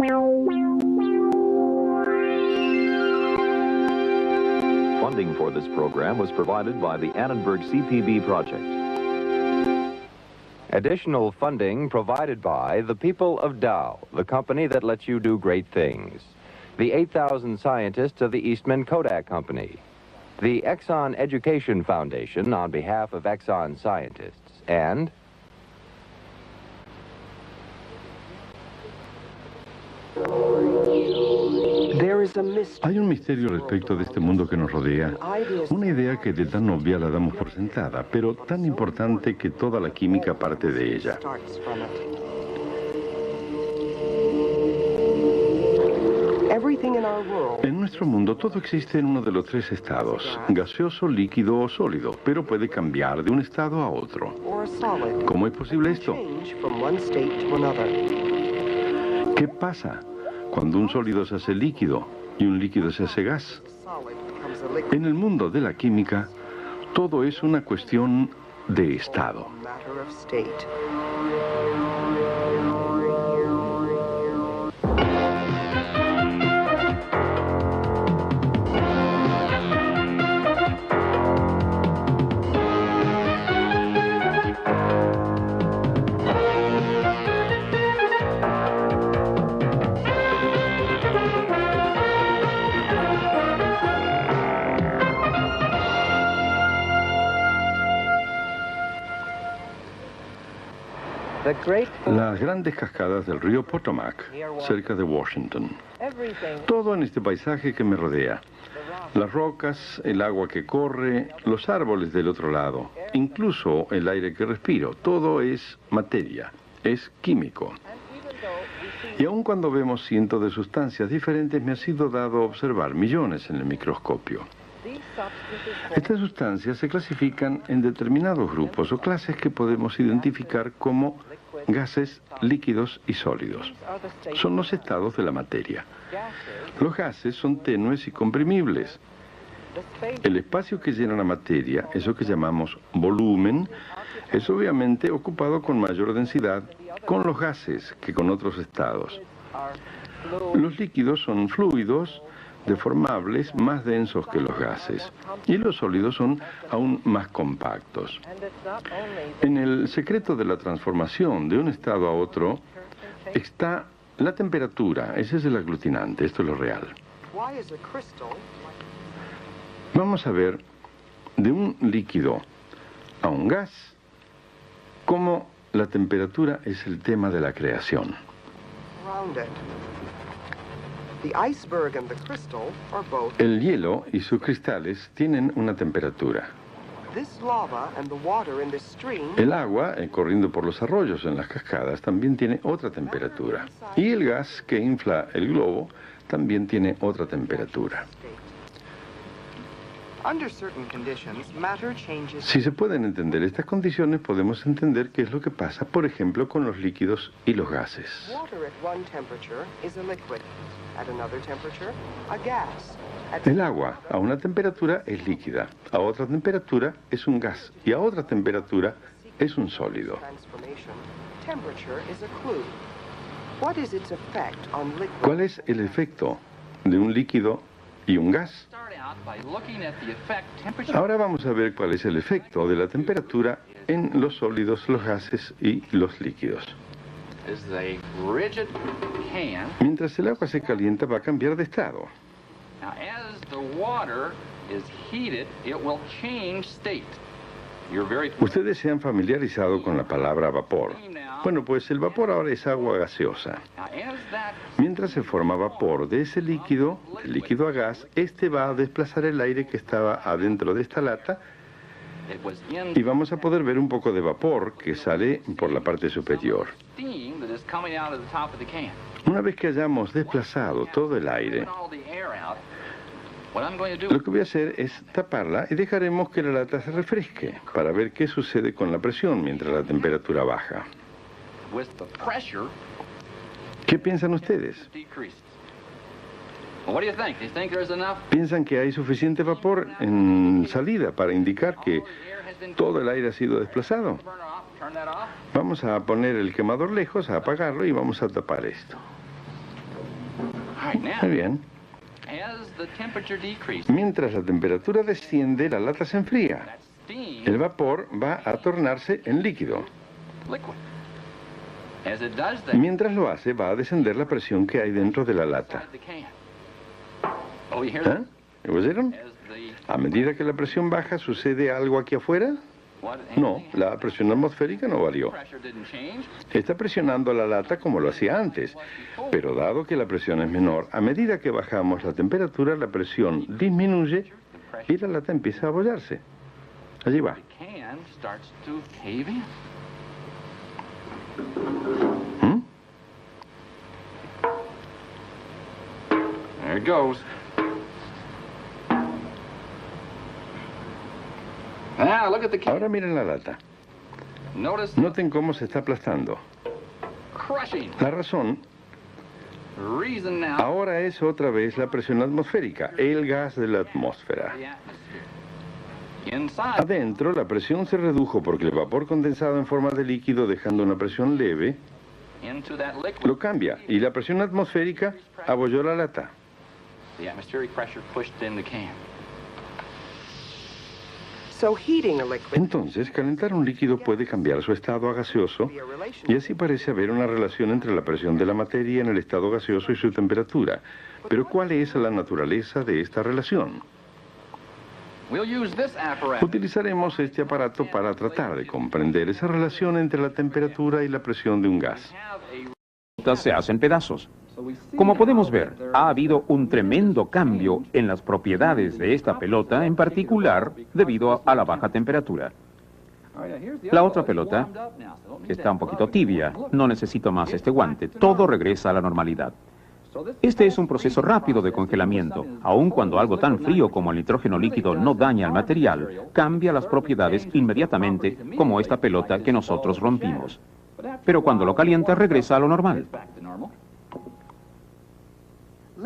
Funding for this program was provided by the Annenberg CPB project. Additional funding provided by the people of Dow, the company that lets you do great things. The 8,000 scientists of the Eastman Kodak Company. The Exxon Education Foundation on behalf of Exxon scientists. And hay un misterio respecto de este mundo que nos rodea, una idea que de tan obvia la damos por sentada, pero tan importante que toda la química parte de ella. En nuestro mundo todo existe en uno de los tres estados, gaseoso, líquido o sólido, pero puede cambiar de un estado a otro. ¿Cómo es posible esto? ¿Qué pasa cuando un sólido se hace líquido y un líquido se hace gas? En el mundo de la química, todo es una cuestión de estado. Las grandes cascadas del río Potomac, cerca de Washington. Todo en este paisaje que me rodea. Las rocas, el agua que corre, los árboles del otro lado, incluso el aire que respiro. Todo es materia, es químico. Y aun cuando vemos cientos de sustancias diferentes, me ha sido dado observar millones en el microscopio. Estas sustancias se clasifican en determinados grupos o clases que podemos identificar como gases, líquidos y sólidos. Son los estados de la materia. Los gases son tenues y comprimibles. El espacio que llena la materia, eso que llamamos volumen, es obviamente ocupado con mayor densidad con los gases que con otros estados. Los líquidos son fluidos, deformables, más densos que los gases, y los sólidos son aún más compactos. En el secreto de la transformación de un estado a otro está la temperatura. Ese es el aglutinante, esto es lo real. Vamos a ver de un líquido a un gas cómo la temperatura es el tema de la creación. El hielo y sus cristales tienen una temperatura. El agua, corriendo por los arroyos en las cascadas, también tiene otra temperatura. Y el gas que infla el globo también tiene otra temperatura. Si se pueden entender estas condiciones, podemos entender qué es lo que pasa, por ejemplo, con los líquidos y los gases. El agua a una temperatura es líquida, a otra temperatura es un gas y a otra temperatura es un sólido. ¿Cuál es el efecto de un líquido y un gas? Ahora vamos a ver cuál es el efecto de la temperatura en los sólidos, los gases y los líquidos. Mientras el agua se calienta, va a cambiar de estado. Ustedes se han familiarizado con la palabra vapor. Bueno, pues el vapor ahora es agua gaseosa. Mientras se forma vapor de ese líquido, del líquido a gas, este va a desplazar el aire que estaba adentro de esta lata y vamos a poder ver un poco de vapor que sale por la parte superior. Una vez que hayamos desplazado todo el aire, lo que voy a hacer es taparla y dejaremos que la lata se refresque para ver qué sucede con la presión mientras la temperatura baja. ¿Qué piensan ustedes? ¿Piensan que hay suficiente vapor en salida para indicar que todo el aire ha sido desplazado? Vamos a poner el quemador lejos, a apagarlo y vamos a tapar esto. Muy bien. Mientras la temperatura desciende, la lata se enfría. El vapor va a tornarse en líquido. Mientras lo hace, va a descender la presión que hay dentro de la lata. ¿Ah? ¿Lo oyeron? A medida que la presión baja, ¿sucede algo aquí afuera? No, la presión atmosférica no varió. Está presionando la lata como lo hacía antes, pero dado que la presión es menor, a medida que bajamos la temperatura, la presión disminuye y la lata empieza a abollarse. Allí va. ¿Mm? There it goes. Ahora miren la lata. Noten cómo se está aplastando. La razón ahora es otra vez la presión atmosférica, el gas de la atmósfera. Adentro, la presión se redujo porque el vapor condensado en forma de líquido, dejando una presión leve, lo cambia, y la presión atmosférica abolló la lata. Entonces, calentar un líquido puede cambiar su estado a gaseoso, y así parece haber una relación entre la presión de la materia en el estado gaseoso y su temperatura. Pero ¿cuál es la naturaleza de esta relación? Utilizaremos este aparato para tratar de comprender esa relación entre la temperatura y la presión de un gas. Se hacen pedazos. Como podemos ver, ha habido un tremendo cambio en las propiedades de esta pelota, en particular debido a la baja temperatura. La otra pelota está un poquito tibia, no necesito más este guante, todo regresa a la normalidad. Este es un proceso rápido de congelamiento. Aun cuando algo tan frío como el nitrógeno líquido no daña el material, cambia las propiedades inmediatamente, como esta pelota que nosotros rompimos. Pero cuando lo calienta, regresa a lo normal.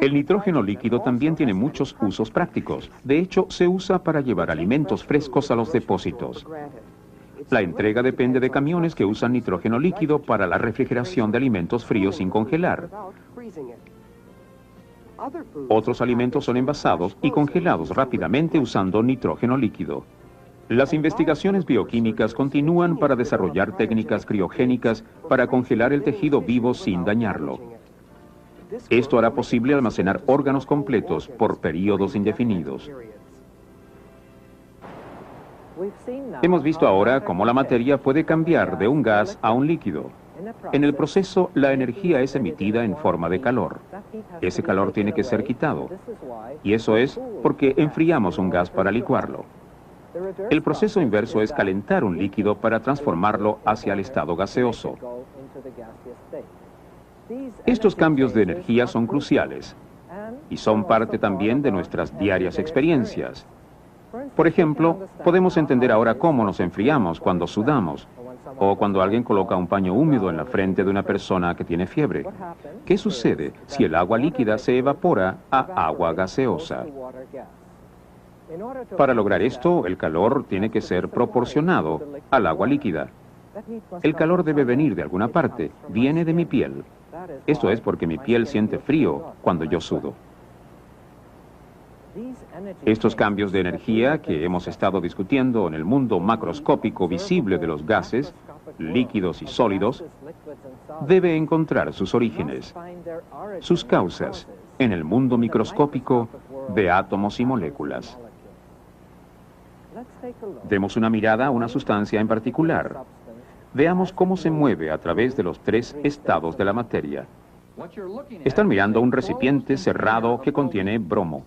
El nitrógeno líquido también tiene muchos usos prácticos. De hecho, se usa para llevar alimentos frescos a los depósitos. La entrega depende de camiones que usan nitrógeno líquido para la refrigeración de alimentos fríos sin congelar. Otros alimentos son envasados y congelados rápidamente usando nitrógeno líquido. Las investigaciones bioquímicas continúan para desarrollar técnicas criogénicas para congelar el tejido vivo sin dañarlo. Esto hará posible almacenar órganos completos por periodos indefinidos. Hemos visto ahora cómo la materia puede cambiar de un gas a un líquido. En el proceso, la energía es emitida en forma de calor. Ese calor tiene que ser quitado. Y eso es porque enfriamos un gas para licuarlo. El proceso inverso es calentar un líquido para transformarlo hacia el estado gaseoso. Estos cambios de energía son cruciales y son parte también de nuestras diarias experiencias. Por ejemplo, podemos entender ahora cómo nos enfriamos cuando sudamos o cuando alguien coloca un paño húmedo en la frente de una persona que tiene fiebre. ¿Qué sucede si el agua líquida se evapora a agua gaseosa? Para lograr esto, el calor tiene que ser proporcionado al agua líquida. El calor debe venir de alguna parte, viene de mi piel. Esto es porque mi piel siente frío cuando yo sudo. Estos cambios de energía que hemos estado discutiendo en el mundo macroscópico visible de los gases, líquidos y sólidos, debe encontrar sus orígenes, sus causas, en el mundo microscópico de átomos y moléculas. Demos una mirada a una sustancia en particular. Veamos cómo se mueve a través de los tres estados de la materia. Están mirando un recipiente cerrado que contiene bromo.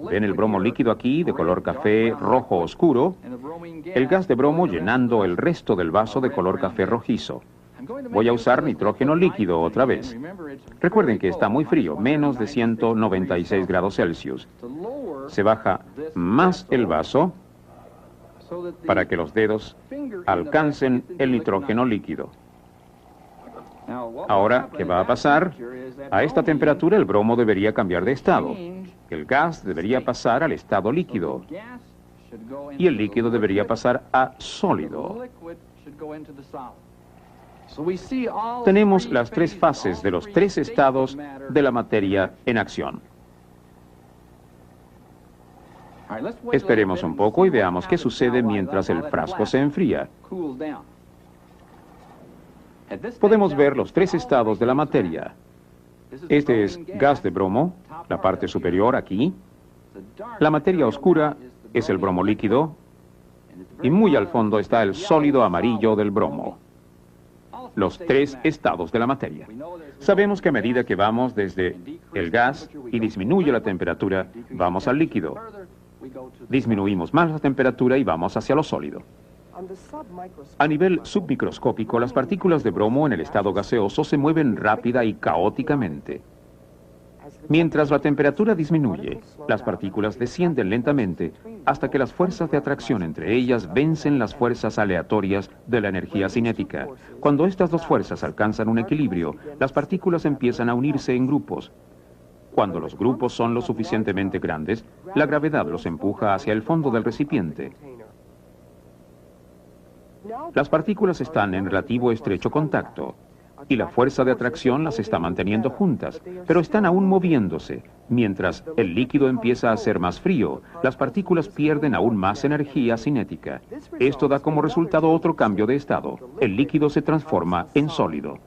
Ven el bromo líquido aquí, de color café rojo oscuro, el gas de bromo llenando el resto del vaso de color café rojizo. Voy a usar nitrógeno líquido otra vez. Recuerden que está muy frío, menos de 196 grados Celsius. Se baja más el vaso para que los dedos alcancen el nitrógeno líquido. Ahora, ¿qué va a pasar? A esta temperatura el bromo debería cambiar de estado. El gas debería pasar al estado líquido. Y el líquido debería pasar a sólido. Tenemos las tres fases de los tres estados de la materia en acción. Esperemos un poco y veamos qué sucede mientras el frasco se enfría. Podemos ver los tres estados de la materia. Este es gas de bromo, la parte superior aquí. La materia oscura es el bromo líquido. Y muy al fondo está el sólido amarillo del bromo. Los tres estados de la materia. Sabemos que a medida que vamos desde el gas y disminuye la temperatura, vamos al líquido. Disminuimos más la temperatura y vamos hacia lo sólido. A nivel submicroscópico, las partículas de bromo en el estado gaseoso se mueven rápida y caóticamente. Mientras la temperatura disminuye, las partículas descienden lentamente hasta que las fuerzas de atracción entre ellas vencen las fuerzas aleatorias de la energía cinética. Cuando estas dos fuerzas alcanzan un equilibrio, las partículas empiezan a unirse en grupos. Cuando los grupos son lo suficientemente grandes, la gravedad los empuja hacia el fondo del recipiente. Las partículas están en relativo estrecho contacto y la fuerza de atracción las está manteniendo juntas, pero están aún moviéndose. Mientras el líquido empieza a ser más frío, las partículas pierden aún más energía cinética. Esto da como resultado otro cambio de estado. El líquido se transforma en sólido.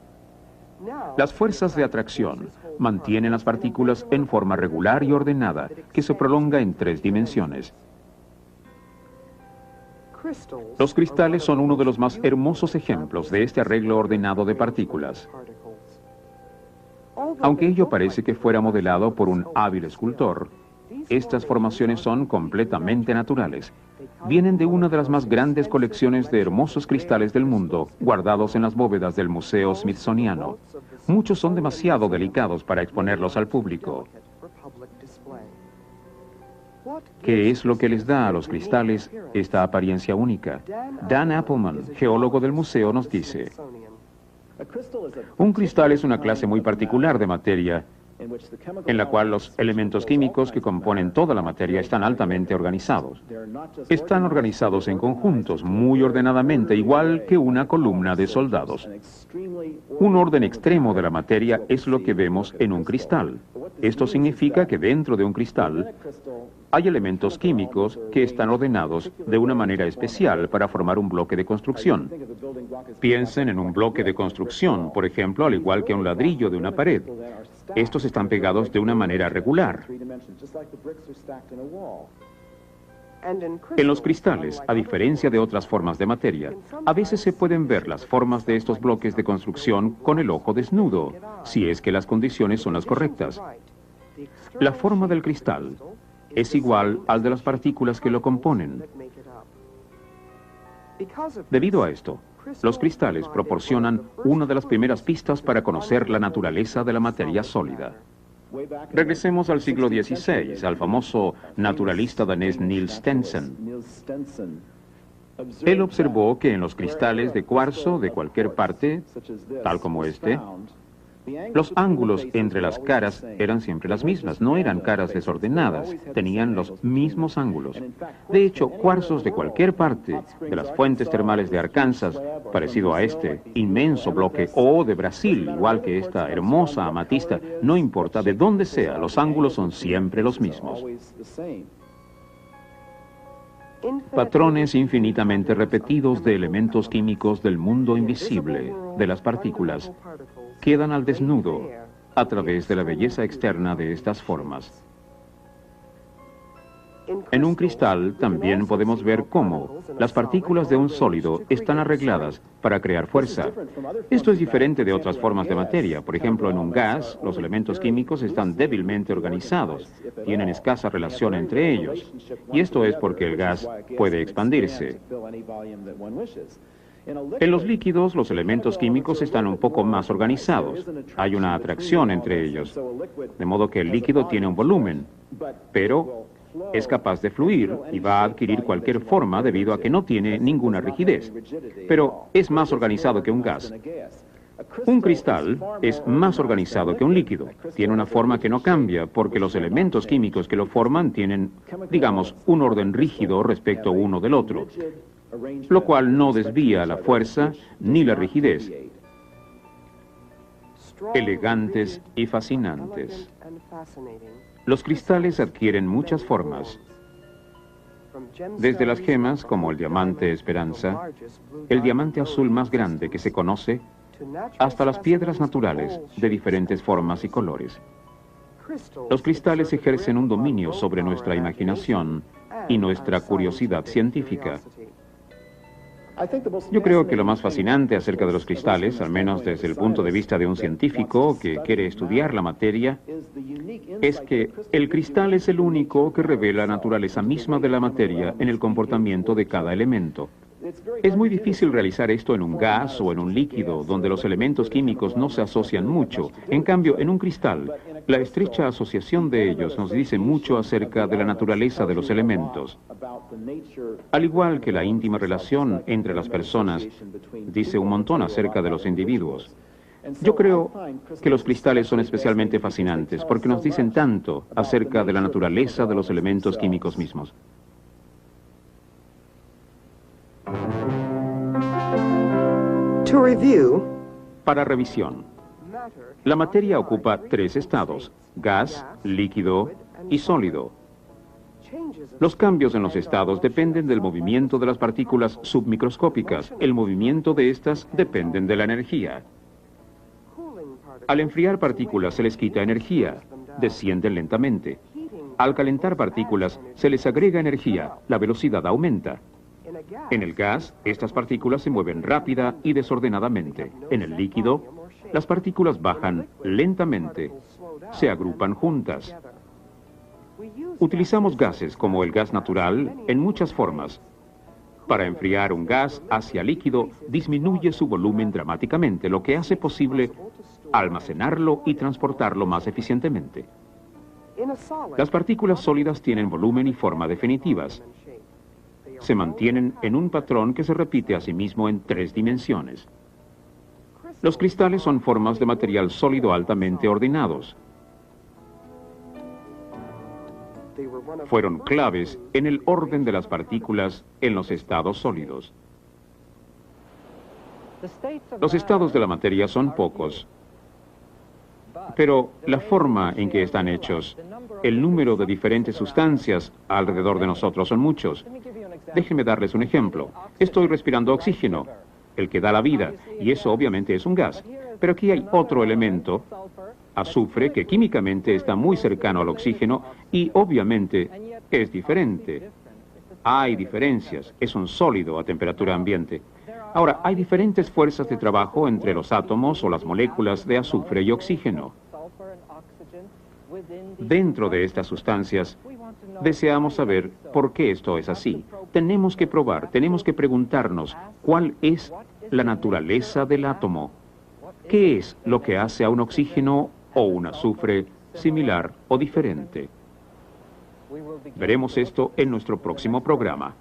Las fuerzas de atracción mantienen las partículas en forma regular y ordenada, que se prolonga en 3 dimensiones. Los cristales son uno de los más hermosos ejemplos de este arreglo ordenado de partículas. Aunque ello parece que fuera modelado por un hábil escultor, estas formaciones son completamente naturales. Vienen de una de las más grandes colecciones de hermosos cristales del mundo, guardados en las bóvedas del Museo Smithsoniano. Muchos son demasiado delicados para exponerlos al público. ¿Qué es lo que les da a los cristales esta apariencia única? Dan Appleman, geólogo del museo, nos dice: un cristal es una clase muy particular de materia, en la cual los elementos químicos que componen toda la materia están altamente organizados. Están organizados en conjuntos, muy ordenadamente, igual que una columna de soldados. Un orden extremo de la materia es lo que vemos en un cristal. Esto significa que dentro de un cristal hay elementos químicos que están ordenados de una manera especial para formar un bloque de construcción. Piensen en un bloque de construcción, por ejemplo, al igual que un ladrillo de una pared. Estos están pegados de una manera regular. En los cristales, a diferencia de otras formas de materia, a veces se pueden ver las formas de estos bloques de construcción con el ojo desnudo, si es que las condiciones son las correctas. La forma del cristal es igual al de las partículas que lo componen. Debido a esto, los cristales proporcionan una de las primeras pistas para conocer la naturaleza de la materia sólida. Regresemos al siglo XVI, al famoso naturalista danés Niels Stensen. Él observó que en los cristales de cuarzo de cualquier parte, tal como este, los ángulos entre las caras eran siempre las mismas, no eran caras desordenadas, tenían los mismos ángulos. De hecho, cuarzos de cualquier parte, de las fuentes termales de Arkansas, parecido a este inmenso bloque, o de Brasil, igual que esta hermosa amatista, no importa de dónde sea, los ángulos son siempre los mismos. Patrones infinitamente repetidos de elementos químicos del mundo invisible, de las partículas, quedan al desnudo a través de la belleza externa de estas formas. En un cristal también podemos ver cómo las partículas de un sólido están arregladas para crear fuerza. Esto es diferente de otras formas de materia. Por ejemplo, en un gas, los elementos químicos están débilmente organizados, tienen escasa relación entre ellos. Y esto es porque el gas puede expandirse. En los líquidos, los elementos químicos están un poco más organizados. Hay una atracción entre ellos, de modo que el líquido tiene un volumen, pero es capaz de fluir y va a adquirir cualquier forma debido a que no tiene ninguna rigidez. Pero es más organizado que un gas. Un cristal es más organizado que un líquido. Tiene una forma que no cambia porque los elementos químicos que lo forman tienen, digamos, un orden rígido respecto uno del otro, lo cual no desvía la fuerza ni la rigidez. elegantes y fascinantes. Los cristales adquieren muchas formas, desde las gemas como el diamante Esperanza, el diamante azul más grande que se conoce, hasta las piedras naturales de diferentes formas y colores. Los cristales ejercen un dominio sobre nuestra imaginación y nuestra curiosidad científica. Yo creo que lo más fascinante acerca de los cristales, al menos desde el punto de vista de un científico que quiere estudiar la materia, es que el cristal es el único que revela la naturaleza misma de la materia en el comportamiento de cada elemento. Es muy difícil realizar esto en un gas o en un líquido, donde los elementos químicos no se asocian mucho. En cambio, en un cristal, la estrecha asociación de ellos nos dice mucho acerca de la naturaleza de los elementos. Al igual que la íntima relación entre las personas, dice un montón acerca de los individuos. Yo creo que los cristales son especialmente fascinantes porque nos dicen tanto acerca de la naturaleza de los elementos químicos mismos. Para revisión, la materia ocupa 3 estados: gas, líquido y sólido. Los cambios en los estados dependen del movimiento de las partículas submicroscópicas. El movimiento de estas dependen de la energía. Al enfriar partículas se les quita energía, descienden lentamente. Al calentar partículas se les agrega energía, la velocidad aumenta. En el gas, estas partículas se mueven rápida y desordenadamente. En el líquido, las partículas bajan lentamente, se agrupan juntas. Utilizamos gases como el gas natural en muchas formas. Para enfriar un gas hacia líquido, disminuye su volumen dramáticamente, lo que hace posible almacenarlo y transportarlo más eficientemente. Las partículas sólidas tienen volumen y forma definitivas. Se mantienen en un patrón que se repite a sí mismo en 3 dimensiones. Los cristales son formas de material sólido altamente ordenados. Fueron claves en el orden de las partículas en los estados sólidos. Los estados de la materia son pocos, pero la forma en que están hechos, el número de diferentes sustancias alrededor de nosotros son muchos. Déjenme darles un ejemplo. Estoy respirando oxígeno, el que da la vida, y eso obviamente es un gas. Pero aquí hay otro elemento, azufre, que químicamente está muy cercano al oxígeno y obviamente es diferente. Hay diferencias, es un sólido a temperatura ambiente. Ahora, hay diferentes fuerzas de trabajo entre los átomos o las moléculas de azufre y oxígeno. Dentro de estas sustancias, deseamos saber por qué esto es así. Tenemos que probar, tenemos que preguntarnos cuál es la naturaleza del átomo. ¿Qué es lo que hace a un oxígeno o un azufre similar o diferente? Veremos esto en nuestro próximo programa.